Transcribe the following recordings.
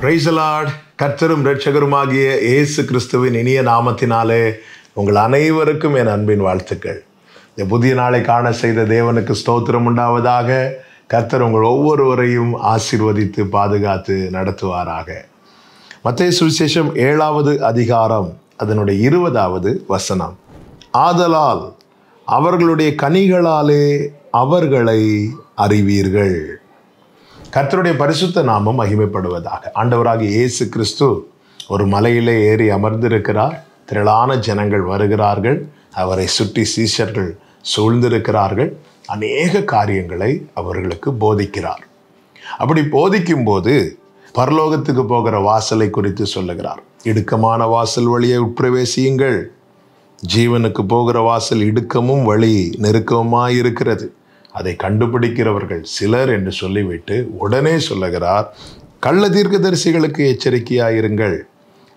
Praise the Lord. கர்த்தரும் இரட்சகருமாகிய இயேசு கிறிஸ்துவின் இனிய நாமத்தினாலே உங்கள் அனைவருக்கும் என் அன்பின் வாழ்த்துக்கள். இந்த புதிய நாளை காண செய்த தேவனுக்கு ஸ்தோத்திரம் உண்டாவதாக. கர்த்தர் உங்கள் ஒவ்வொருவரையும் ஆசீர்வதித்து பாதுகாத்து நடத்துவாராக. மத்தேயு சுவிசேஷம் 7வது அதிகாரம் அதனுடைய 20வது வசனம். ஆதலால் அவர்களுடைய கனிகளாலே அவர்களை அறிவீர்கள். கர்த்தருடைய பரிசுத்த நாமம் மகிமைப்படுவதாக. ஆண்டவராகிய இயேசு கிறிஸ்து ஒரு மலையிலே ஏறி அமர்ந்திருக்கிறார். திரளான ஜனங்கள் வருகிறார்கள். அவரை சுற்றி சீஷர்கள் சூழ்ந்திருக்கிறார்கள். அநேக காரியங்களை அவர்களுக்கு போதிக்கிறார். அப்படி போதிக்கும் போது பரலோகத்துக்கு போகிற வாசலை குறித்து சொல்லுகிறார். இடுக்கமான வாசல் வழியை உட்பிரவேசியுங்கள். ஜீவனுக்கு போகிற வாசல் இடுக்கமும் வழி நெருக்கமாய் இருக்கிறது, அதை கண்டுபிடிக்கிறவர்கள் சிலர் என்று சொல்லிவிட்டு உடனே சொல்லுகிறார், கள்ள தீர்க்கதரிசிகளுக்கு எச்சரிக்கையாயிருங்கள்.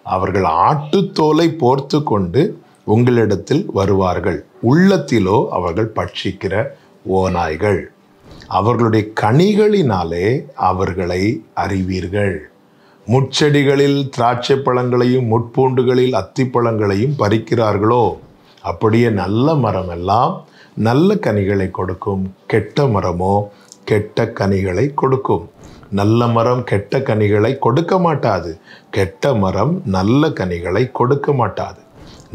அவர்கள் ஆட்டுத்தோலை போர்த்து கொண்டு உங்களிடத்தில் வருவார்கள், உள்ளத்திலோ அவர்கள் பட்சிக்கிற ஓநாய்கள். அவர்களுடைய கனிகளினாலே அவர்களை அறிவீர்கள். முட்செடிகளில் திராட்சை பழங்களையும் முட்பூண்டுகளில் அத்திப்பழங்களையும் பறிக்கிறார்களோ, அப்படியே நல்ல மரம் எல்லாம் நல்ல கனிகளை கொடுக்கும், கெட்ட மரமோ கெட்ட கனிகளை கொடுக்கும். நல்ல மரம் கெட்ட கனிகளை கொடுக்க மாட்டாது, கெட்ட மரம் நல்ல கனிகளை கொடுக்க மாட்டாது.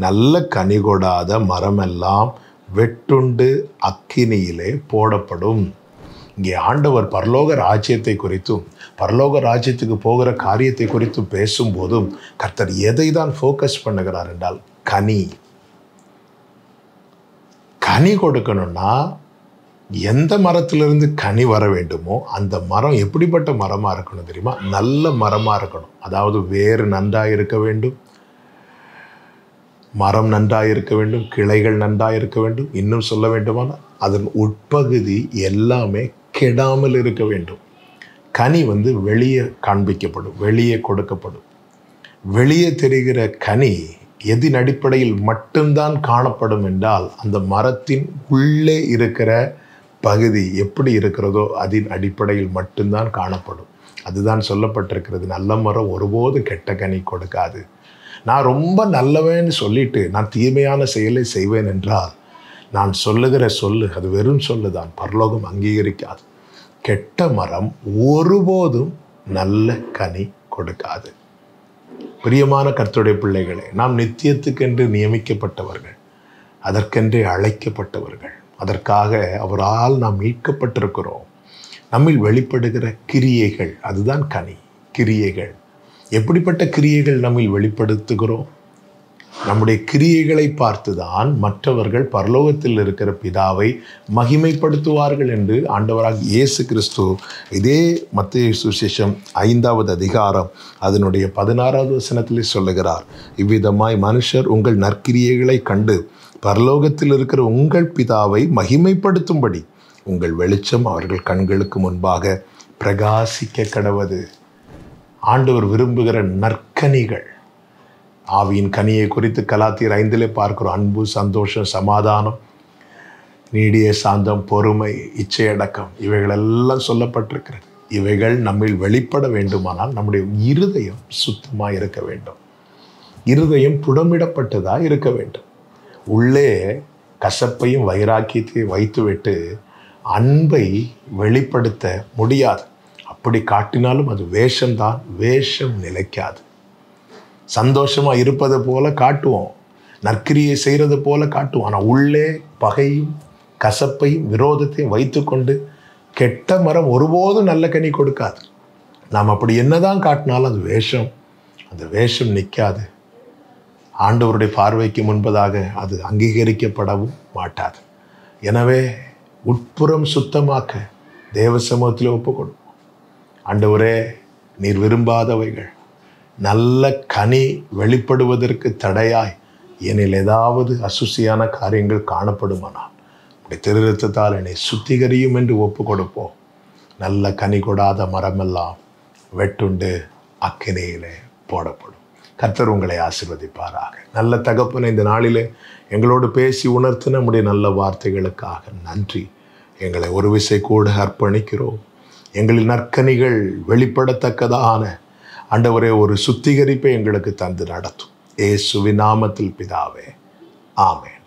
நல்ல கனி கொடாத மரமெல்லாம் வெட்டுண்டு அக்கினியிலே போடப்படும். இங்கே ஆண்டவர் பரலோக ராஜ்யத்தை குறித்தும் பரலோக ராஜ்யத்துக்கு போகிற காரியத்தை குறித்தும் பேசும்போதும் கர்த்தர் எதை தான் ஃபோக்கஸ் பண்ணுகிறார் என்றால் கனி. கனி கொடுக்கணும்னா எந்த மரத்திலிருந்து கனி வர வேண்டுமோ அந்த மரம் எப்படிப்பட்ட மரமாக இருக்கணும் தெரியுமா? நல்ல மரமாக இருக்கணும். அதாவது வேறு நன்றாக இருக்க வேண்டும், மரம் நன்றாக இருக்க வேண்டும், கிளைகள் நன்றாக இருக்க வேண்டும். இன்னும் சொல்ல வேண்டுமானால் அதன் உட்பகுதி எல்லாமே கெடாமல் இருக்க வேண்டும். கனி வெளியே காண்பிக்கப்படும், வெளியே கொடுக்கப்படும். வெளியே தெரிகிற கனி எதின் அடிப்படையில் மட்டும்தான் காணப்படும் என்றால் அந்த மரத்தின் உள்ளே இருக்கிற பகுதி எப்படி இருக்கிறதோ அதன் அடிப்படையில் மட்டும்தான் காணப்படும். அதுதான் சொல்லப்பட்டிருக்கிறது, நல்ல மரம் ஒருபோதும் கெட்ட கனி கொடுக்காது. நான் ரொம்ப நல்லவன்னு சொல்லிட்டு நான் தீமையான செயலை செய்வேன் என்றால் நான் சொல்லுகிற சொல்லு அது வெறும் சொல்லுதான், பரலோகம் அங்கீகரிக்காது. கெட்ட மரம் ஒருபோதும் நல்ல கனி கொடுக்காது. பிரியமான கர்த்தருடைய பிள்ளைகளே, நாம் நித்தியத்துக்கென்று நியமிக்கப்பட்டவர்கள், அதற்கென்றே அழைக்கப்பட்டவர்கள். அதற்காக அவரால் நாம் மீட்கப்பட்டிருக்கிறோம். நம்மில் வெளிப்படுகிற கிரியைகள் அதுதான் கனி. கிரியைகள் எப்படிப்பட்ட கிரியைகள் நம்மில் வெளிப்படுத்துகிறோம்? நம்முடைய கிரியைகளை பார்த்துதான் மற்றவர்கள் பரலோகத்தில் இருக்கிற பிதாவை மகிமைப்படுத்துவார்கள் என்று ஆண்டவராக இயேசு கிறிஸ்து இதே மத்தேயு சுவிசேஷம் 5வது அதிகாரம் அதனுடைய 16வது வசனத்திலே சொல்லுகிறார். இவ்விதமாய் மனுஷர் உங்கள் நற்கிரியைகளை கண்டு பரலோகத்தில் இருக்கிற உங்கள் பிதாவை மகிமைப்படுத்தும்படி உங்கள் வெளிச்சம் அவர்கள் கண்களுக்கு முன்பாக பிரகாசிக்க கடவது. ஆண்டவர் விரும்புகிற நற்கனிகள், ஆவியின் கனியை குறித்து கலாத்தியர் 5 பார்க்கிறோம். அன்பு, சந்தோஷம், சமாதானம், நீடிய சாந்தம், பொறுமை, இச்சையடக்கம், இவைகளெல்லாம் சொல்லப்பட்டிருக்கிறது. இவைகள் நம்மில் வெளிப்பட வேண்டுமானால் நம்முடைய இருதயம் சுத்தமாக இருக்க வேண்டும். இருதயம் புடமிடப்பட்டதாக இருக்க வேண்டும். உள்ளே கசப்பையும் வைராக்கியத்தையும் வைத்துவிட்டு அன்பை வெளிப்படுத்த முடியாது. அப்படி காட்டினாலும் அது வேஷம்தான், வேஷம் நிலைக்காது. சந்தோஷமாக இருப்பது போல காட்டுவோம், நற்கிரியை செய்கிறது போல காட்டுவோம். ஆனால் உள்ளே பகையும் கசப்பையும் விரோதத்தையும் வைத்து கொண்டு கெட்ட மரம் ஒருபோதும் நல்ல கனி கொடுக்காது. நாம் அப்படி என்னதான் காட்டினாலும் அது வேஷம், அந்த வேஷம் நிற்காது. ஆண்டவருடைய பார்வைக்கு முன்பதாக அது அங்கீகரிக்கப்படவும் மாட்டாது. எனவே உட்புறம் சுத்தமாக்க தேவ சமூகத்தில் ஒப்பு கொடுப்போம். ஆண்டவரே, நீர் விரும்பாதவைகள் நல்ல கனி வெளிப்படுவதற்கு தடையாய் என்னில் ஏதாவது அசுசியான காரியங்கள் காணப்படுமானால் அப்படி திருரத்தத்தால் என்னை சுத்திகரியும் என்று ஒப்பு கொடுப்போம். நல்ல கனி கொடாத மரமெல்லாம் வெட்டுண்டு அக்கினியிலே போடப்படும். கர்த்தர் உங்களை ஆசீர்வதிப்பாராக. நல்ல தகப்பனை, இந்த நாளிலே எங்களோடு பேசி உணர்த்தின நம்முடைய நல்ல வார்த்தைகளுக்காக நன்றி. எங்களை ஒரு விசை கூட அர்ப்பணிக்கிறோம். எங்களின் நற்கனிகள் வெளிப்படத்தக்கதான ஆண்டவரே, ஒரு சுத்திகரிப்பை எங்களுக்கு தந்து நடத்தும். இயேசுவின் நாமத்தில் பிதாவே, ஆமென்.